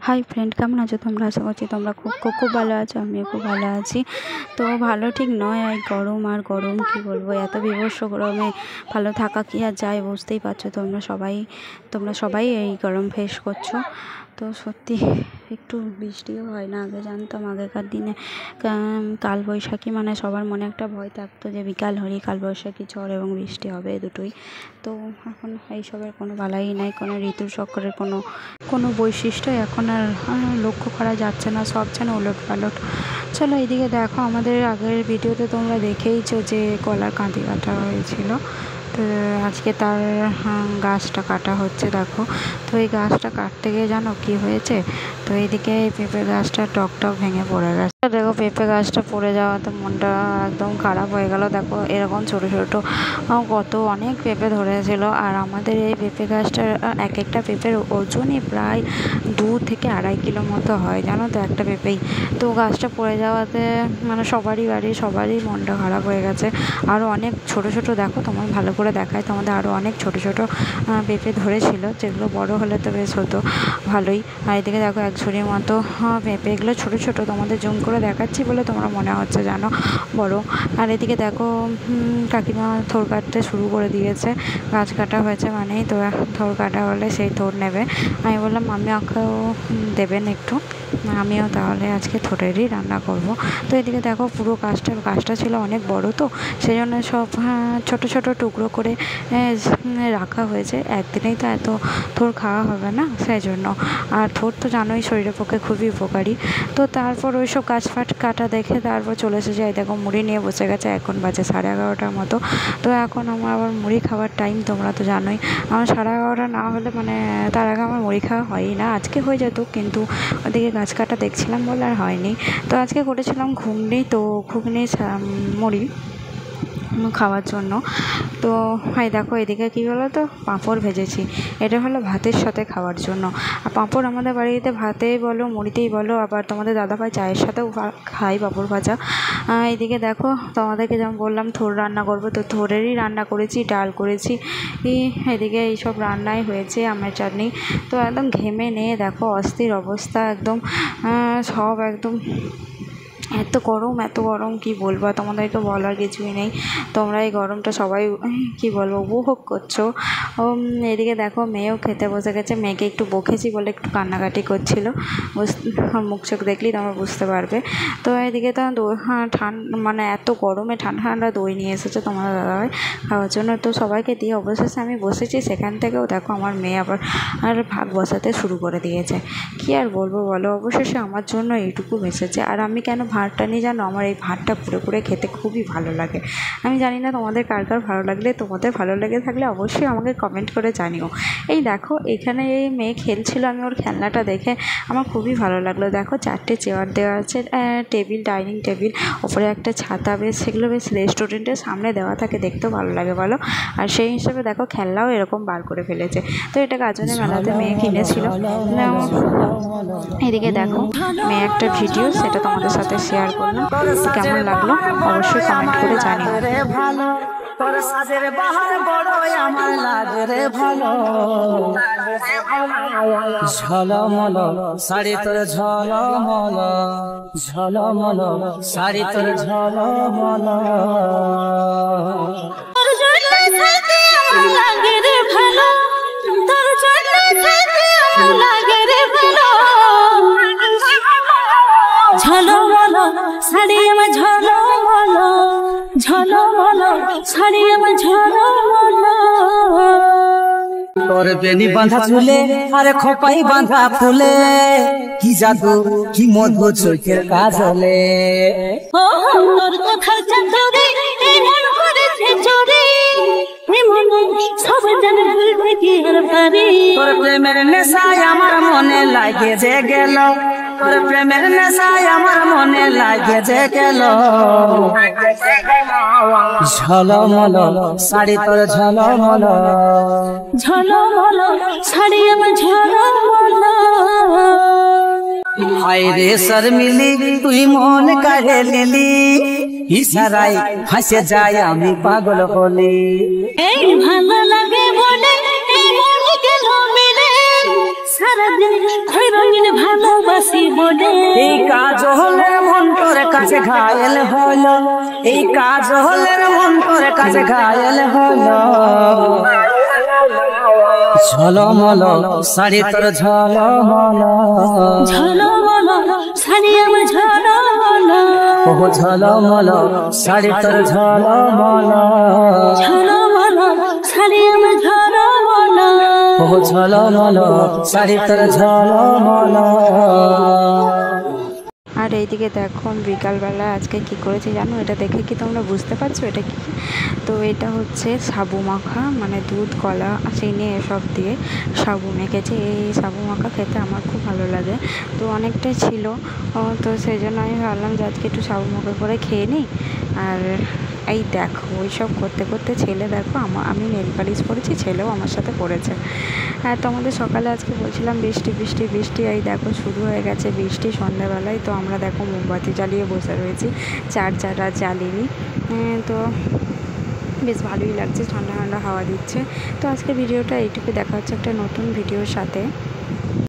Hi friend, কেমন আছো তোমরা? আশা করছি তোমরা খুব খুব খুব ভালো আছো। আমিও খুব ভালো আছি। তো ভালো ঠিক নয়, এই গরম আর গরম কী বলবো, এত বীভৎস গরমে ভালো থাকা কি আর যায়, বুঝতেই পারছো তোমরা সবাই এই গরম ফেস করছো। তো সত্যি একটু বৃষ্টিও হয় না। আগে জানতাম, আগেকার দিনে কালবৈশাখী মানে সবার মনে একটা ভয় থাকতো যে বিকাল হলেই কালবৈশাখী, ঝড় এবং বৃষ্টি হবে, দুটোই। তো এখন এইসবের কোনো বালাই নাই, কোনো ঋতুর চক্রের কোনো বৈশিষ্ট্য এখন আর লক্ষ্য করা যাচ্ছে না, সব যেন ওলটপালট। চলো এইদিকে দেখো, আমাদের আগের ভিডিওতে তোমরা দেখেইছো যে কলার কাঁদি কাটা হয়েছিল। তো আজকে তার গাছটা কাটা হচ্ছে, দেখো। তো এই গাছটা কাটতে গিয়ে জানো কি হয়েছে? তো এইদিকে এই পেঁপে গাছটা টক ভেঙে পড়ে গেছে। দেখো পেঁপে গাছটা পড়ে যাওয়াতে মনটা একদম খারাপ হয়ে গেল। দেখো এরকম ছোটো ছোটো অনেক পেঁপে ধরেছিল, আর আমাদের এই পেঁপে গাছটার এক একটা পেঁপের ওজনই প্রায় 2 থেকে 2.5 কিলো মতো হয়, জানো তো, একটা পেঁপেই। তো গাছটা পড়ে যাওয়াতে মানে সবারই মনটা খারাপ হয়ে গেছে। আরও অনেক ছোটো ছোটো, দেখো তোমার ভালো করে দেখায় তোমাদের, আরও অনেক ছোটো ছোটো পেঁপে ধরেছিল, যেগুলো বড় হলে তো বেশ হতো ভালোই। আর এদিকে দেখো এক ঝুড়ির মতো পেঁপে, এগুলো ছোটো ছোটো, তোমাদের জুম করে দেখাচ্ছি বলে তোমরা মনে হচ্ছে জানো বড়। আর এদিকে দেখো কাকিমা থোড় কাটতে শুরু করে দিয়েছে। গাছ কাটা হয়েছে মানেই তো থোড় কাটা হলে সেই থোড় নেবে। আমি বললাম আমাকেও দেবেন একটু, আমিও তাহলে আজকে থোড়েরই রান্না করব। তো এদিকে দেখো পুরো গাছটা ছিল অনেক বড়, তো সেই জন্য সব ছোট ছোট টুকরো করে রাখা হয়েছে। একদিনেই তো এত থোড় খাওয়া হবে না, সেই জন্য। আর থোড় তো জানোই শরীরের পক্ষে খুবই উপকারী। তো তারপর ওই সব গাছ কাটা দেখে তারপর চলে এসেছে, এই দেখো মুড়ি নিয়ে বসে গেছে। এখন বাজে 11:30 মতো। তো এখন আমার আবার মুড়ি খাওয়ার টাইম, তোমরা তো জানোই। আমার 11:30 না হলে মানে তার আগে আমার মুড়ি খাওয়া হয়ই না। আজকে হয়ে যেত, কিন্তু ওদিকে গাছ কাটা দেখছিলাম বলে আর হয়নি। তো আজকে করেছিলাম ঘুগনি, তো ঘুগনি মুড়ি খাওয়ার জন্য। তো এই দেখো এদিকে কী হলো, তো পাঁপড় ভেজেছি, এটা হলো ভাতের সাথে খাওয়ার জন্য। আর পাঁপড় আমাদের বাড়িতে ভাতেই বলো মুড়িতেই বলো, আবার তোমাদের দাদাভাই চায়ের সাথেও খাই পাঁপড় ভাজা। এদিকে দেখো তোমাদেরকে যেমন বললাম থোড় রান্না করবো, তো থোড়েরই রান্না করেছি, ডাল করেছি। এদিকে এইসব রান্নাই হয়েছে, আমের চাটনি। তো একদম ঘেমে নিয়ে দেখো অস্থির অবস্থা একদম, সব একদম এত গরম কি বলবো, তোমাদেরকে বলার কিছুই নেই। তোমরা এই গরমটা সবাই কি বলবো উপভোগ করছো। এদিকে দেখো মেয়েও খেতে বসে গেছে, মেয়েকে একটু বকেছি বলে একটু কান্নাকাটি করছিল, মুখ চোখ দেখলেই তোমরা বুঝতে পারবে। তো এদিকে তো মানে এত গরমে ঠান্ডা ঠান্ডা দই নিয়ে এসেছে তোমার দাদাভাই খাওয়ার জন্য। তো সবাইকে দিয়ে অবশেষে আমি বসেছি, সেখান থেকেও দেখো আমার মেয়ে আবার ভাগ বসাতে শুরু করে দিয়েছে। কি আর বলবো বলো, অবশেষে আমার জন্য এইটুকু বেঁচেছে। আর আমি কেন ভাতটা নিয়ে জানো, আমার এই ভাতটা পুরো খেতে খুবই ভালো লাগে। আমি জানি না তোমাদের কার ভালো লাগলে, তোমাদের ভালো লেগে থাকলে অবশ্যই আমাকে কমেন্ট করে জানিও। এই দেখো এখানে এই মেয়ে খেলছিল, আমি ওর খেলনাটা দেখে আমার খুবই ভালো লাগলো। দেখো 4টে চেয়ার দেওয়া আছে, ডাইনিং টেবিল, ওপরে একটা ছাতা, বেশ সেগুলো বেশ রেস্টুরেন্টের সামনে দেওয়া থাকে, দেখতেও ভালো লাগে বলো। আর সেই হিসেবে দেখো খেলনাও এরকম বার করে ফেলেছে। তো এটা গাজনের মেলাতে মেয়ে কিনেছিল। এদিকে দেখো মেয়ে একটা ভিডিও, সেটা তোমাদের সাথে শেয়ার করলাম। কেমন লাগলো অবশ্যই কমেন্ট করে জানিও। তোর সাজের বাহার বড় আমার লাগে রে ভালো, ঝলমল শাড়ি তোর ঝলমল, ঝলমল শাড়ি তোর ঝলমল, তোর জন্য থাকতে আমার লাগে রে ভালো, তোর জন্য থাকতে আমার লাগে রে ভালো, ঝলমল শাড়ি আমার ঝলমল, ঝলমল শাড়ি আমার ঝলমল, তোর বেনি বাঁধা চুলে আরে খোপাই বাঁধা ফুলে, কি জাদু কি মধু চোখের কাজলে, তোর কথার চাদরে এমন করেছে চোরে, এমন সব জানে ভুলতে কি আর পারি, তোর প্রেমের নেশায় আমার মনে লাগে যে গেল, তোর প্রেমের নেশায় আমার মনে লাগে যে গেল, ঝলমল শাড়ি তোর ঝলমল, ঝলমল শাড়ি আমার ঝলমল, হায় রে শর্মিলি তুই মন কাড়ে নিলি, ইশারায় হাসে যায় আমি পাগল হলি, এই ভালো লাগে বলে এই মন গেল মিলে, সারাদিন রঙিন ভালো কাছে ঘায়েল হলো, এই কাজলের মন তোর কাছে ঘায়েল হলো। ঝলমল শাড়ি তোর ঝলমল, ঝলমল শাড়ি আমার ঝলমল, ও ঝলমল শাড়ি তোর ঝলমল, ঝলমল শাড়ি আমার ঝলমল, ও ঝলমল শাড়ি তোর ঝলমল। আর এইদিকে দেখো আমি বিকালবেলা আজকে কি করেছি জানো? এটা দেখে কি তোমরা বুঝতে পারছো এটা কি? তো এটা হচ্ছে সাবু মাখা, মানে দুধ কলা চিনি এসব দিয়ে সাবু মেখেছি। এই সাবু মাখা খেতে আমার খুব ভালো লাগে, তো অনেকটাই ছিল, তো সেই জন্য আমি ভাবলাম যে আজকে একটু সাবু মাখা করে খেয়ে নিই। আর এই দেখো ওইসব করতে করতে ছেলে দেখো আমি নেল পালিশ পরেছি, ছেলেও আমার সাথে পড়েছে। হ্যাঁ, তোমাদের সকালে আজকে বলছিলাম বৃষ্টি বৃষ্টি বৃষ্টি, এই দেখো শুরু হয়ে গেছে বৃষ্টি সন্ধ্যাবেলায়। তো আমরা দেখো মোমবাতি জ্বালিয়ে বসে রয়েছি, চার্জার আর জ্বালিনি। তো বেশ ভালোই লাগছে, ঠান্ডা ঠান্ডা হাওয়া দিচ্ছে। তো আজকে ভিডিওটা এইটুকু, দেখা হচ্ছে একটা নতুন ভিডিওর সাথে।